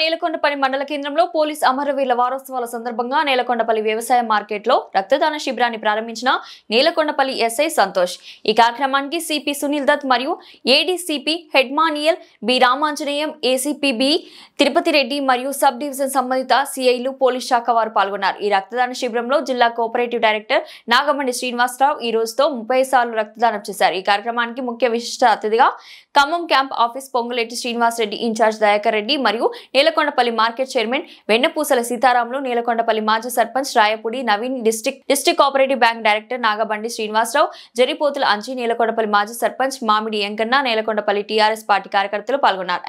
నేలకొండపల్లి మండల కేంద్రంలో పోలీస్ అమరవీరుల వారోత్సవాల సందర్భంగా నేలకొండపల్లి వ్యవసాయ మార్కెట్లో రక్తదాన శిబిరాన్ని ప్రారంభించిన నేలకొండపల్లి ఎస్ఐ సంతోష్. ఈ కార్యక్రమానికి సిపి సునీల్ దత్ మరియు ఏడీసీపీ హెడ్మానియల్ B Ramanjaneyam, ACP B Tirupati Reddy మరియు సబ్ డివిజన్ సంబంధిత సిఐలు, పోలీస్ శాఖ వారు పాల్గొన్నారు. ఈ రక్తదాన శిబిరంలో జిల్లా కోఆపరేటివ్ డైరెక్టర్ నాగమండి శ్రీనివాసరావు ఈ రోజుతో 30 సార్లు రక్తదానం చేశారు. ఈ కార్యక్రమానికి ముఖ్య విశిష్ట అతిథిగా Khammam camp office Ponguleti Srinivasa Reddy incharge Dayakar Reddy మరియు నేలకొండపల్లి మార్కెట్ చైర్మన్ వెన్నపూసల సీతారాములు, నేలకొండపల్లి మాజీ sarpanch Rayapudi Naveen, district cooperative bank director Nagabandi Srinivasa Rao, Jaripothula Anji, Nelakondapalli మాజీ సర్పంచ్ మామిడి ఎంకన్న, నేలకొండపల్లి టీఆర్ఎస్ పార్టీ కార్యకర్తలు పాల్గొన్నారు.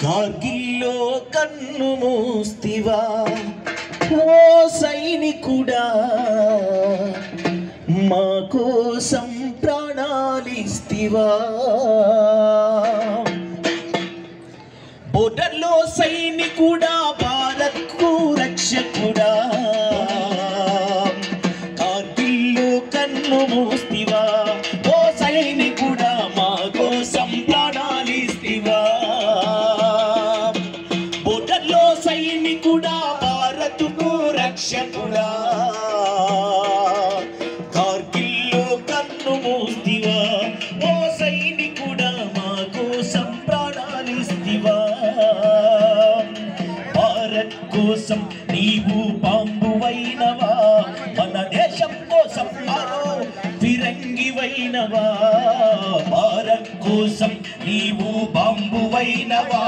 కార్గిల్లో కన్ను మూస్తివా ఓ సైనికుడా, మా కోసం ప్రాణాలిస్తివా, బోర్డర్లో సైనికుడా, భారత్కు రక్షకుడా, కార్గిల్లో కన్ను మూస్తివా ఓ సైనికుడా, మా కోసం ప్రాణాలిస్తివా, బోర్డర్లో సైనికుడా, భారత్కు రక్షకుడా, కార్గిల్లో కన్ను మూస్తివా ఓ సైనికుడా, మా కోసం ప్రాణాలిస్తివా, భారత్ కోసం నీవు బాంబువైనవా, మన దేశం కోసం మరో ఫిరంగివైనవా, భారత్ కోసం నీవు బాంబువైనవా,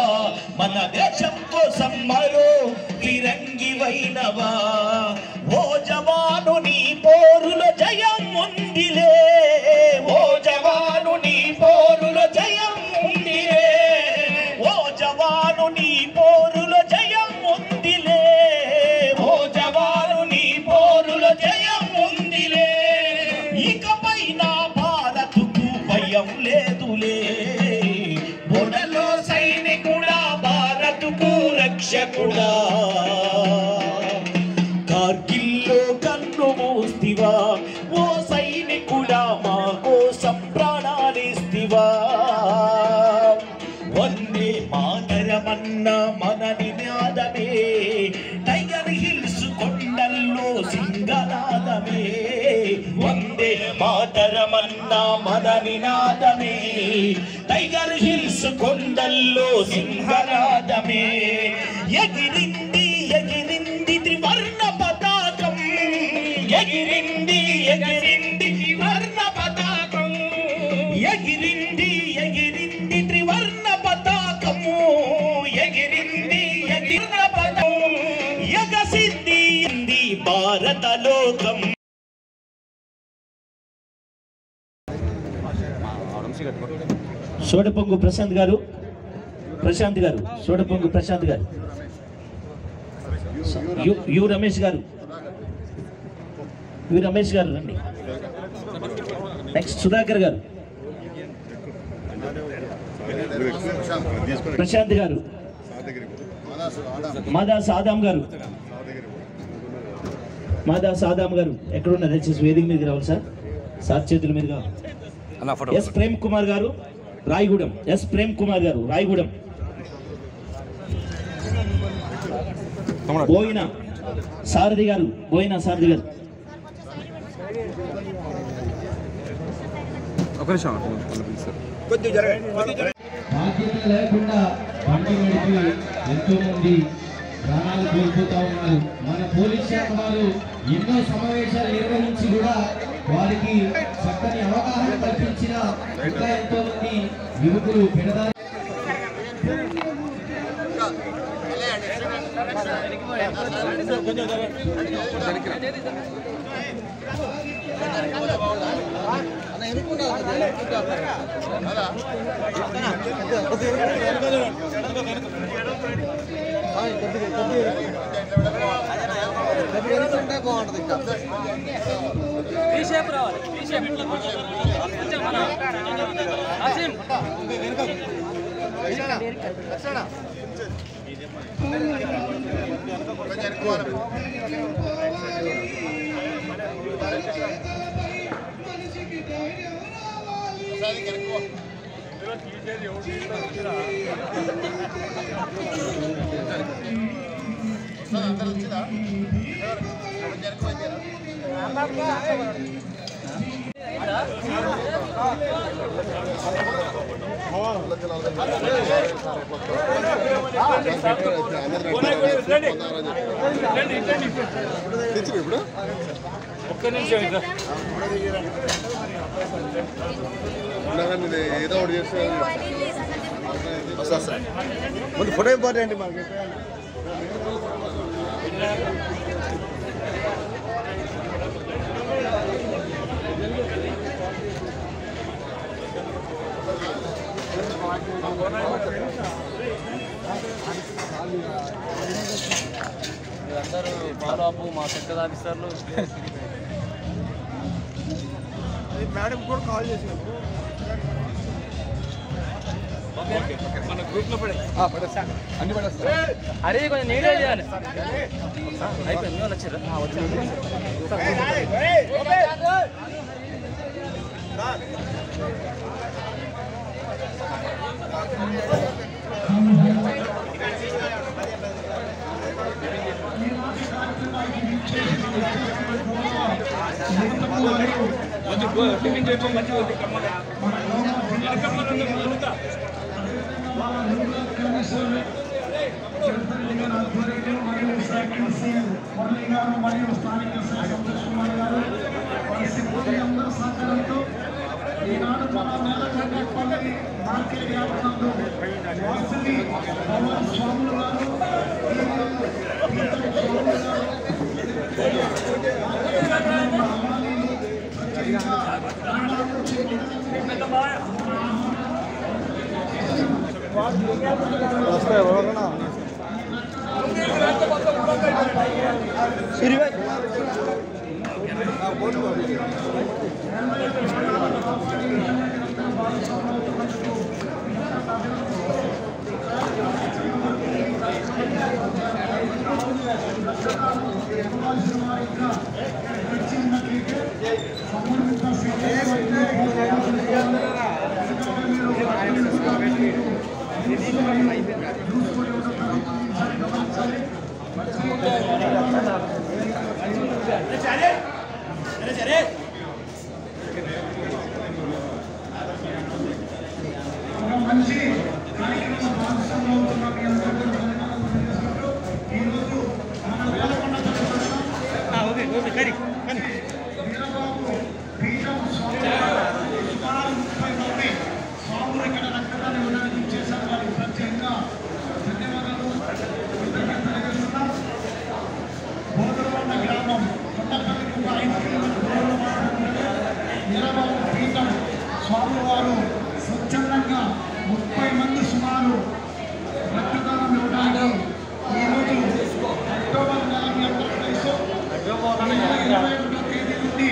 మన దేశం కోసం మరో ఫిరంగివైనవా, ఓ జవాను నీ పోరులో జయం ఉందిలే, ఓ జవాను నీ పోరులో జయం ఉందిలే, ఓ జవాను నీ పోరులో జయం ఉందిలే, ఓ జవాను నీ పోరులో జయం ఉందిలే, ఇకపై నా భారత్కు భయం లేదులే, బోర్డర్లో సైనికుడా, భారత్కు రక్షకుడా, కార్గిల్లో కన్ను మూస్తివా ఓ సైనికుడా, మా కోసం ప్రాణాలిస్తివా, వందే మాతరమన్న మన నినాదమే, టైగర్ హిల్స్ కొండల్లో సింగనాదమే, వందే మాతరమన్న మన నినాదమే, టైగర్ హిల్స్ కొండల్లో సింగనాదమే, ఎగిరింది ఎగిరింది త్రివర్ణ పతాకం, ఎగిరింది ఎగిరింది త్రివర్ణ పతాకం, ఎగిరింది ఎగిరింది త్రివర్ణ పతాకము, ఎగిరింది ఎగిరిన పదం, ఎగసింది భారత లోకం. సోడపొంగు ప్రశాంత్ గారు, సోడపొంగు ప్రశాంత్ గారు, యు రమేష్ గారు రండి. నెక్స్ట్ సుధాకర్ గారు, ప్రశాంత్ గారు, మాదాస్ ఆదాం గారు, ఎక్కడున్నారు? దయచేసి వేదిక మీదకి రావాలి సార్ చేతుల మీదుగా. ఎస్ ప్రేమ్ కుమార్ గారు రాయగూడెం, బోయినా సారథి గారు, లేకుండా బండి నడిపి ఎంతో మంది ప్రాణాలు కోల్పోతా ఉన్నారు. మన పోలీస్ శాఖ వారు ఎన్నో సమావేశాలు నిర్వహించి కూడా వారికి చక్కని అవగాహన కల్పించిన ఇంకా ఎంతో మంది యువకులు పెడదారు. రావాలి ఏదో ఒకటి చేస్తే ముందు ఫోటో ఇంపార్టెంట్ మాకు. అందరూ ఫాలోఅప్ మా సెక్టర్ ఆఫీసర్లు మేడం కూడా కాల్ చేసాము. మన గ్రూప్లో పడేస్తా అన్ని పడేస్తా. అరే కొంచెం నీట్గా చేయాలి. అయిపోయింది వాళ్ళు వచ్చారు టిఫిన్ చేయడం మంచిగా ఉంది. మరియు స్థానిక అందరూ సహకారంతో ఈనాడు మన నేలకొండపల్లి మార్కెట్ వ్యాపారంలో వాసవి స్వాములు గారు మంచి కార్యక్రమం భాగస్వామ్యం అవుతున్న మీ అందరూ ఈరోజు మన నేలకొండ పీఠం సుమారు 30 మంది స్వాములు ఇక్కడ రక్తదానం ఇవ్వడానికి చేశారు. వారికి ప్రత్యేకంగా ధన్యవాదాలు తెలియజేస్తున్నాం. బోధరవాడ గ్రామం కొండపల్లికి 5 కిలోమీటర్ల నిరబాబు పీఠం స్వాములు వారు స్వచ్ఛందంగా 30 మంది సుమారు రక్తదానం ఇవ్వడానికి ఈరోజు అక్టోబర్ నెల మీ అందరికీ తెలుసు 21వ తేదీ నుండి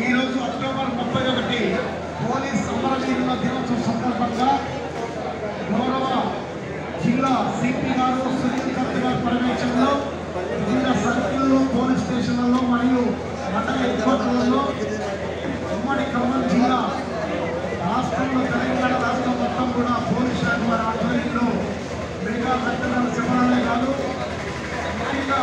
ఈరోజు అక్టోబర్ 31 పోలీస్ అమరవీరుల దినోత్సవం సందర్భంగా గౌరవ జిల్లా సిపి గారు సునీల్ దత్ గారి పర్యవేక్షణలో వివిధ సర్కిల్లో పోలీస్ స్టేషన్లలో మరియు మండల హెడ్ క్వార్టర్లలో ఉమ్మడి ఖమ్మం జిల్లా రాష్ట్రంలో తెలంగాణ రాష్ట్రం మొత్తం కూడా పోలీస్ శాఖ వారి ఆధ్వర్యంలో మెగా రక్తదాన శిబిరాలే కాదు ముఖ్యంగా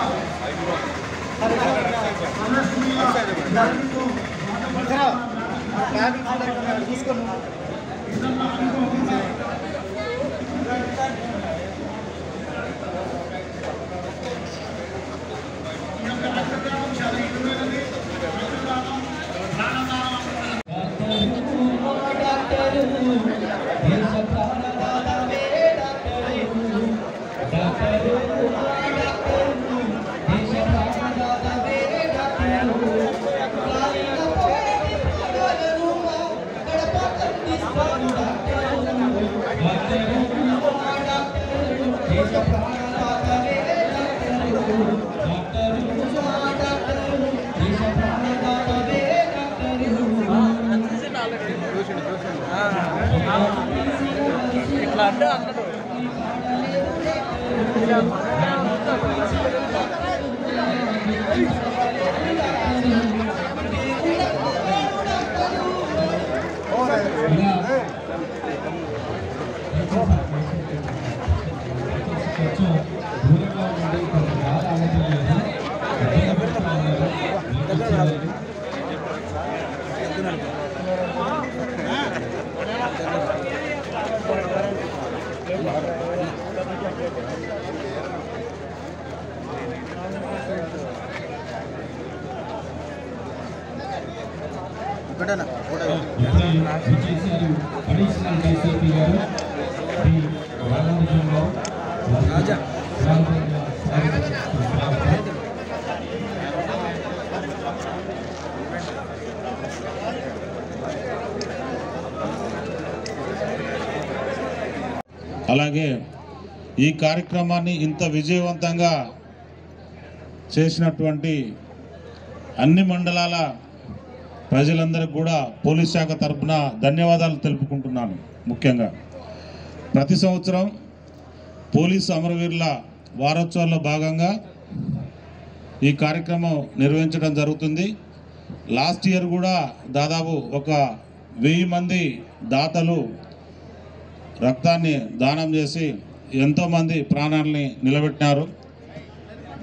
రక్తదానం చాలా ఇష్టమైనది. రక్తదానం ప్రాణదానం అలాగే ఈ కార్యక్రమాన్ని ఇంత విజయవంతంగా చేసినటువంటి అన్ని మండలాల ప్రజలందరికీ కూడా పోలీస్ శాఖ తరఫున ధన్యవాదాలు తెలుపుకుంటున్నాను. ముఖ్యంగా ప్రతి సంవత్సరం పోలీసు అమరవీరుల వారోత్సవాల్లో భాగంగా ఈ కార్యక్రమం నిర్వహించడం జరుగుతుంది. లాస్ట్ ఇయర్ కూడా దాదాపు ఒక 1000 మంది దాతలు రక్తాన్ని దానం చేసి ఎంతోమంది ప్రాణాలని నిలబెట్టినారు.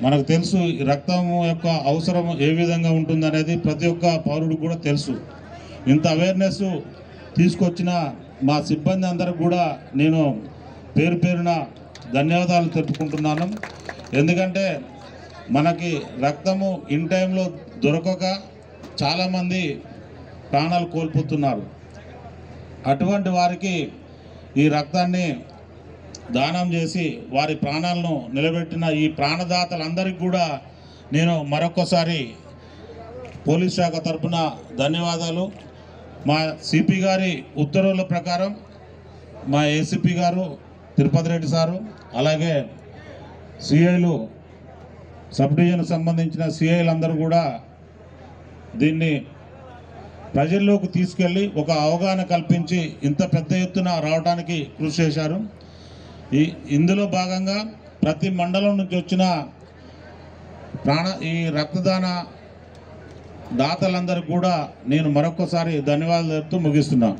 మనకు తెలుసు ఈ రక్తం యొక్క అవసరం ఏ విధంగా ఉంటుందనేది ప్రతి ఒక్క పౌరుడికి కూడా తెలుసు. ఇంత అవేర్నెస్ తీసుకొచ్చిన మా సిబ్బంది అందరికి కూడా నేను పేరు పేరున ధన్యవాదాలు తెలుపుకుంటున్నాను. ఎందుకంటే మనకి రక్తము ఇన్ టైంలో దొరకక చాలామంది ప్రాణాలు కోల్పోతున్నారు. అటువంటి వారికి ఈ రక్తాన్ని దానం చేసి వారి ప్రాణాలను నిలబెట్టిన ఈ ప్రాణదాతలందరికీ కూడా నేను మరొకసారి పోలీస్ శాఖ తరఫున ధన్యవాదాలు. మా సిపి గారి ఉత్తర్వుల ప్రకారం మా ఏసీపీ గారు తిరుపతి రెడ్డి సారు, అలాగే సిఐలు, సబ్ డివిజన్ సంబంధించిన సిఐలు అందరూ కూడా దీన్ని ప్రజల్లోకి తీసుకెళ్ళి ఒక అవగాహన కల్పించి ఇంత పెద్ద ఎత్తున రావడానికి కృషి చేశారు. ఇందులో భాగంగా ప్రతి మండలం నుంచి వచ్చిన ఈ రక్తదాన దాతలందరికీ కూడా నేను మరొకసారి ధన్యవాదాలు చెప్తూ ముగిస్తున్నాను.